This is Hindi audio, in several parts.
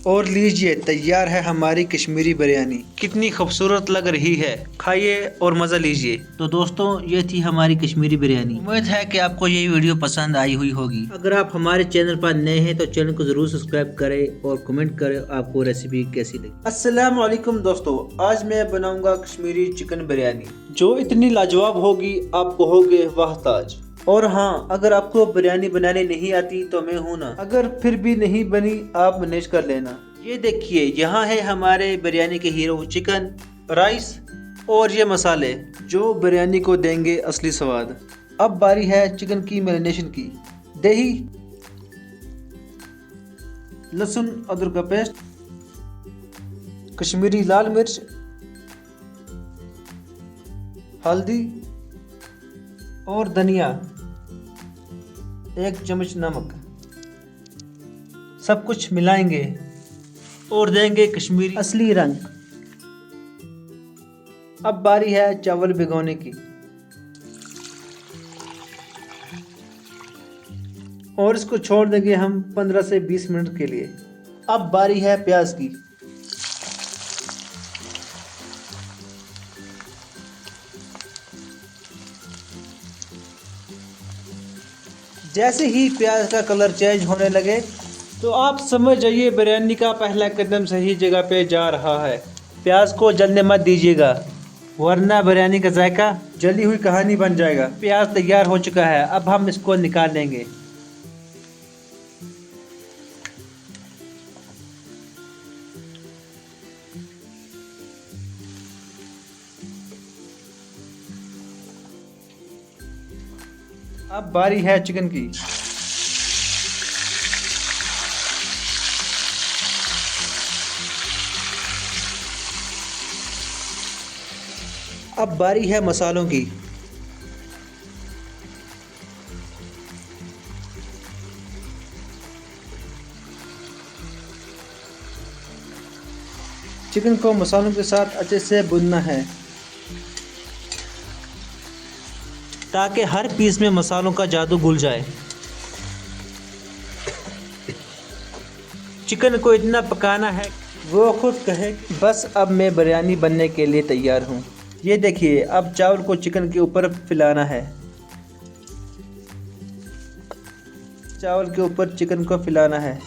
और लीजिए तैयार है हमारी कश्मीरी बिरयानी। कितनी खूबसूरत लग रही है, खाइए और मज़ा लीजिए। तो दोस्तों ये थी हमारी कश्मीरी बिरयानी। उम्मीद है कि आपको ये वीडियो पसंद आई हुई होगी। अगर आप हमारे चैनल पर नए हैं तो चैनल को जरूर सब्सक्राइब करें और कमेंट करें आपको रेसिपी कैसी लगी। अस्सलाम वालेकुम दोस्तों, आज मैं बनाऊंगा कश्मीरी चिकन बिरयानी जो इतनी लाजवाब होगी आप कहोगे वाह ताज। और हाँ, अगर आपको बिरयानी बनाने नहीं आती तो मैं हूं ना, अगर फिर भी नहीं बनी आप मैनेज कर लेना। ये देखिए यहाँ है हमारे बिरयानी के हीरो चिकन, राइस और ये मसाले जो बिरयानी को देंगे असली स्वाद। अब बारी है चिकन की मैरिनेशन की। दही, लहसुन अदरक का पेस्ट, कश्मीरी लाल मिर्च, हल्दी और धनिया, 1 चम्मच नमक। सब कुछ मिलाएंगे और देंगे कश्मीरी असली रंग। अब बारी है चावल भिगोने की और इसको छोड़ देंगे हम 15 से 20 मिनट के लिए। अब बारी है प्याज की। जैसे ही प्याज का कलर चेंज होने लगे तो आप समझ जाइए बिरयानी का पहला कदम सही जगह पे जा रहा है। प्याज को जलने मत दीजिएगा वरना बिरयानी का जायका जली हुई कहानी बन जाएगा। प्याज तैयार हो चुका है, अब हम इसको निकाल लेंगे। अब बारी है चिकन की। अब बारी है मसालों की। चिकन को मसालों के साथ अच्छे से भूनना है ताकि हर पीस में मसालों का जादू घुल जाए। चिकन को इतना पकाना है वो खुद कहे बस अब मैं बिरयानी बनने के लिए तैयार हूँ। ये देखिए, अब चावल को चिकन के ऊपर फैलाना है। चावल के ऊपर चिकन को फैलाना है।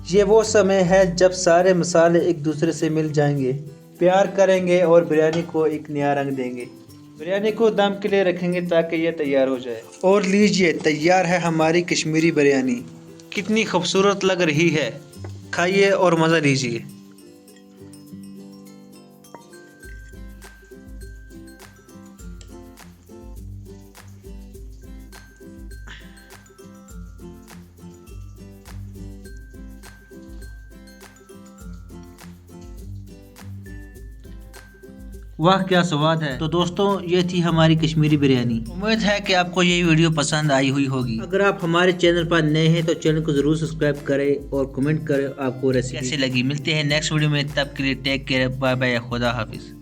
ये वो समय है जब सारे मसाले एक दूसरे से मिल जाएंगे, प्यार करेंगे और बिरयानी को एक नया रंग देंगे। बिरयानी को दम के लिए रखेंगे ताकि यह तैयार हो जाए। और लीजिए तैयार है हमारी कश्मीरी बिरयानी। कितनी खूबसूरत लग रही है, खाइए और मज़ा लीजिए। वाह क्या स्वाद है। तो दोस्तों ये थी हमारी कश्मीरी बिरयानी। उम्मीद है कि आपको ये वीडियो पसंद आई हुई होगी। अगर आप हमारे चैनल पर नए हैं तो चैनल को जरूर सब्सक्राइब करें और कमेंट करें आपको रेसिपी कैसी लगी। मिलते हैं नेक्स्ट वीडियो में, तब के लिए टेक केयर, बाय बाय, खुदा हाफिज।